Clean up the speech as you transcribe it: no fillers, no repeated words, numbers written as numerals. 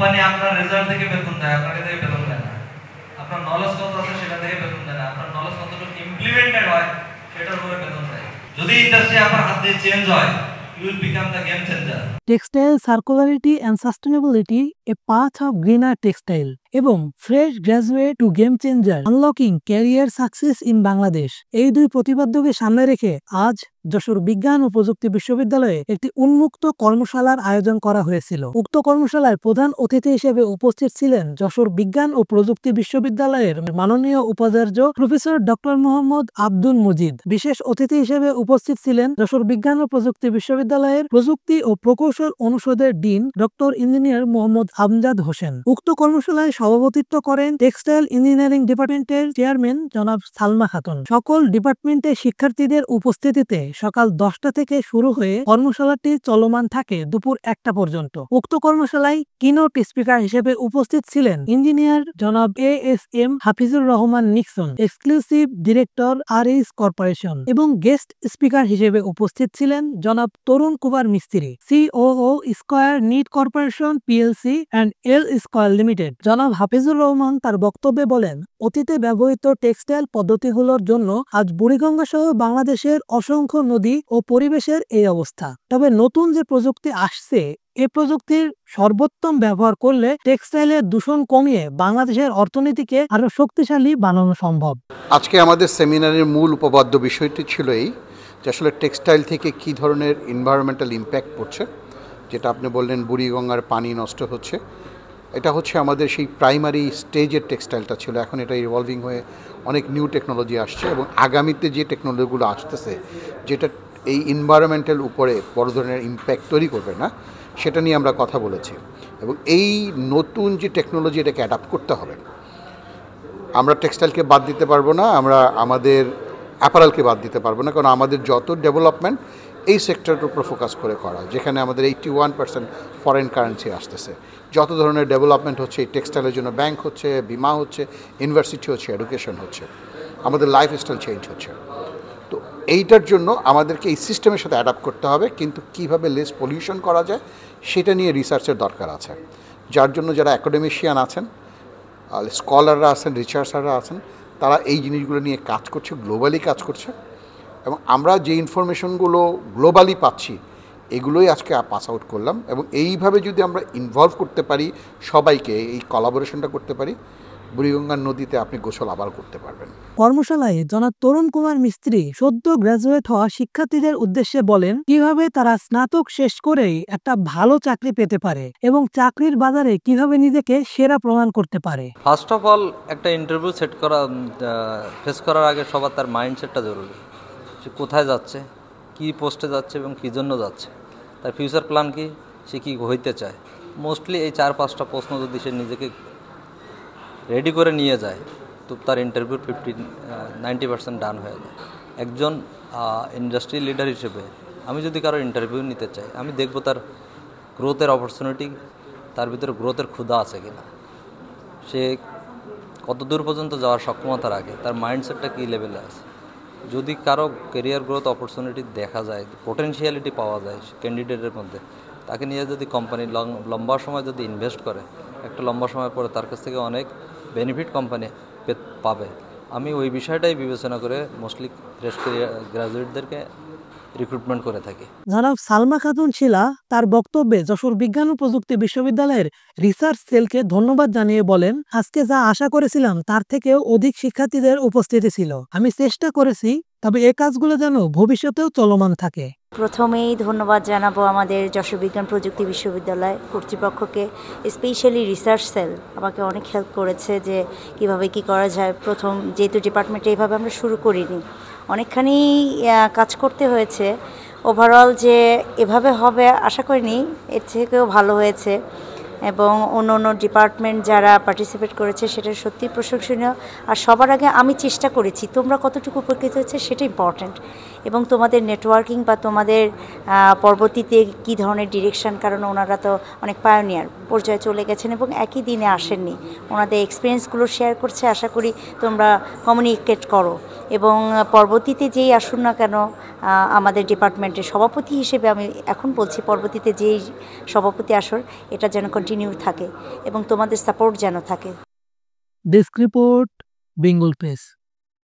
Company আপনার result থেকে বেতন দেয়, আপনাকে থেকে বেতন দেয় না। আপনার নলেজ কত আছে সেটা থেকে বেতন দেয় না, আপনার নলেজ কতটুকু ইমপ্লিমেন্টেড হয় সেটার উপরে বেতন দেয়। যদি ইন্ডাস্ট্রি আপনার হাত দিয়ে চেঞ্জ হয়, you will become the game changer. Textile circularity and sustainability, a path of greener textile এবং fresh graduate to game changer unlocking career success in Bangladesh, এই দুই প্রতিপাদ্যকে সামনে রেখে আজ যশোর বিজ্ঞান ও প্রযুক্তি বিশ্ববিদ্যালয়ে একটি উন্মুক্ত কর্মশালার আয়োজন করা হয়েছিল। উক্ত কর্মশালায় প্রধান অতিথি হিসেবে উপস্থিত ছিলেন যশোর বিজ্ঞান ও প্রযুক্তি বিশ্ববিদ্যালয়ের মাননীয় উপাচার্য প্রফেসর ডক্টর মোহাম্মদ আব্দুল মজিদ। বিশেষ অতিথি হিসেবে উপস্থিত ছিলেন যশোর বিজ্ঞান ও প্রযুক্তি বিশ্ববিদ্যালয়ের প্রযুক্তি ও প্রকৌশল অনুষদের dean doctor engineer Mohammad Amjad Hossain. উক্ত কর্মশালায় সভাপতিত্ব করেন টেক্সটাইল ইঞ্জিনিয়ারিং ডিপার্টমেন্টের চেয়ারম্যান জনাব সালমা খাতুন। সকল ডিপার্টমেন্টের শিক্ষার্থীদের উপস্থিতিতে সকাল 10টা থেকে শুরু হয়ে কর্মশালাটি চলমান থাকে দুপুর 1টা পর্যন্ত। উক্ত কর্মশালায় কিনোট স্পিকার হিসেবে উপস্থিত ছিলেন ইঞ্জিনিয়ার জনাব ASM Hafizur Rahman Nixon, exclusive director RS Corporation, এবং গেস্ট স্পিকার হিসেবে উপস্থিত ছিলেন জনাব Tarun Kumar Mistri, COO Square Knit Corporation PLC and L Square Limited. জনাব হাফিজুর রহমান তার বক্তব্যে বলেন, অতীতে ব্যবহৃত টেক্সটাইল পদ্ধতিগুলোর জন্য আজ বুড়িগঙ্গা সহ বাংলাদেশের অসংখ্য নদী ও পরিবেশের এই অবস্থা। তবে নতুন যে প্রযুক্তি আসছে, এই প্রযুক্তির সর্বোত্তম ব্যবহার করলে টেক্সটাইলের দূষণ কমিয়ে বাংলাদেশের অর্থনীতিকে আরো শক্তিশালী বানানো সম্ভব। আজকে আমাদের সেমিনারের মূল উপপাদ্য বিষয়টি ছিল এই যে আসলে টেক্সটাইল থেকে কি ধরনের এনভায়রনমেন্টাল ইম্প্যাক্ট পড়ছে, যেটা আপনি বললেন বুড়িগঙ্গার পানি নষ্ট হচ্ছে। এটা হচ্ছে আমাদের সেই প্রাইমারি স্টেজের টেক্সটাইলটা ছিল, এখন এটা ইভলভিং হয়ে অনেক নিউ টেকনোলজি আসছে এবং আগামীতে যে টেকনোলজিগুলো আসতেছে যেটা এই এনভায়রনমেন্টাল উপরে বড় ধরনের ইম্প্যাক্ট তৈরি করবে না, সেটা নিয়ে আমরা কথা বলেছি। এবং এই নতুন যে টেকনোলজি এটাকে অ্যাডাপ্ট করতে হবে। আমরা টেক্সটাইলকে বাদ দিতে পারবো না, আমরা আমাদের অ্যাপারেলকে বাদ দিতে পারবো না, কারণ আমাদের যত ডেভেলপমেন্ট এই সেক্টরের উপর ফোকাস করে করা, যেখানে আমাদের 81% ফরেন কারেন্সি আসতেছে। যত ধরনের ডেভেলপমেন্ট হচ্ছে এই টেক্সটাইলের জন্য, ব্যাংক হচ্ছে, বিমা হচ্ছে, ইউনিভার্সিটি হচ্ছে, এডুকেশন হচ্ছে, আমাদের লাইফস্টাইল চেঞ্জ হচ্ছে। তো এইটার জন্য আমাদেরকে এই সিস্টেমের সাথে অ্যাডাপ্ট করতে হবে, কিন্তু কীভাবে লেস পলিউশন করা যায় সেটা নিয়ে রিসার্চের দরকার আছে। যার জন্য যারা অ্যাকাডেমিশিয়ান আছেন, স্কলাররা আছেন, রিসার্চাররা আছেন, তারা এই জিনিসগুলো নিয়ে কাজ করছে, গ্লোবালি কাজ করছে। এবং আমরা যে ইনফরমেশনগুলো গ্লোবালি পাচ্ছি এগুলোই আজকে পাস আউট করলাম। এবং এইভাবে যদি আমরা ইনভলভ করতে পারি সবাইকে, এই কোলাবোরেশনটা করতে পারি, বুড়িগঙ্গার নদীতে আপনি গোসল আবার করতে পারবেন। কর্মশালায় জনাব তরুণ কুমার মিস্ত্রি সদ্য গ্রাজুয়েট হওয়া শিক্ষার্থীদের উদ্দেশ্যে বলেন কিভাবে তারা স্নাতক শেষ করেই একটা ভালো চাকরি পেতে পারে এবং চাকরির বাজারে কিভাবে নিজেকে সেরা প্রমাণ করতে পারে। ফার্স্ট অফ অল একটা ইন্টারভিউ ফেস করার আগে সবার তার মাইন্ডসেটটা জরুরি। সে কোথায় যাচ্ছে, কি পোস্টে যাচ্ছে এবং কী জন্য যাচ্ছে, তার ফিউচার প্ল্যান কি, সে কী হইতে চায়। মোস্টলি এই 4-5টা প্রশ্ন যদি সে নিজেকে রেডি করে নিয়ে যায় তো তার ইন্টারভিউ 90% ডান হয়ে যায়। একজন ইন্ডাস্ট্রি লিডার হিসেবে আমি যদি কারো ইন্টারভিউ নিতে চাই, আমি দেখব তার গ্রোথের অপরচুনিটি, তার ভিতরে গ্রোথের ক্ষুধা আছে কিনা, সে কত দূর পর্যন্ত যাওয়ার সক্ষমতা রাখে, তার মাইন্ডসেটটা কী লেভেলে আছে। যদি কারো কেরিয়ার গ্রোথ অপরচুনিটি দেখা যায়, পোটেনশিয়ালিটি পাওয়া যায় ক্যান্ডিডেটের মধ্যে, তাকে নিয়ে যদি কোম্পানি লম্বা সময় যদি ইনভেস্ট করে, একটা লম্বা সময় পরে তার কাছ থেকে অনেক বেনিফিট কোম্পানি পাবে। আমি ওই বিষয়টাই বিবেচনা করে মোস্টলি ফ্রেশ গ্রাজুয়েটদেরকে রিক্রুটমেন্ট করে থাকি। জনাব সালমা খাতুন শিলা তার বক্তব্যে যশোর বিজ্ঞান ও প্রযুক্তি বিশ্ববিদ্যালয়ের রিসার্চ সেলকে ধন্যবাদ জানিয়ে বলেন, আজকে যা আশা করেছিলাম তার থেকেও অধিক শিক্ষার্থীদের উপস্থিতি ছিল। আমি চেষ্টা করেছি, তবে এই কাজগুলো যেন ভবিষ্যতেও চলমান থাকে। প্রথমেই ধন্যবাদ জানাবো আমাদের যশোর বিজ্ঞান প্রযুক্তি বিশ্ববিদ্যালয় কর্তৃপক্ষকে, স্পেশালি রিসার্চ সেল আমাকে অনেক হেল্প করেছে যে কিভাবে কি করা যায়। প্রথম যেহেতু ডিপার্টমেন্টে এইভাবে আমরা শুরু করিনি, অনেকখানি কাজ করতে হয়েছে। ওভারঅল যে এভাবে হবে আশা করিনি, এর থেকেও ভালো হয়েছে। এবং অন্য অন্য ডিপার্টমেন্ট যারা পার্টিসিপেট করেছে সেটা সত্যি প্রশংসনীয়। আর সবার আগে আমি চেষ্টা করেছি তোমরা কতটুকু উপকৃত হচ্ছে সেটা ইম্পর্ট্যান্ট, এবং তোমাদের নেটওয়ার্কিং বা তোমাদের পরবর্তীতে কী ধরনের ডিরেকশন, কারণ ওনারা তো অনেক পায়োনিয়ার পর্যায়ে চলে গেছেন এবং একই দিনে আসেননি, ওনাদের এক্সপিরিয়েন্সগুলো শেয়ার করছে। আশা করি তোমরা কমিউনিকেট করো এবং পরবর্তীতে যেই আসুন না কেন আমাদের ডিপার্টমেন্টের সভাপতি হিসেবে আমি এখন বলছি, পরবর্তীতে যেই সভাপতি আসর এটা যেন কন্টিনিউ থাকে এবং তোমাদের সাপোর্ট যেন থাকে। Desk report, Bengal press.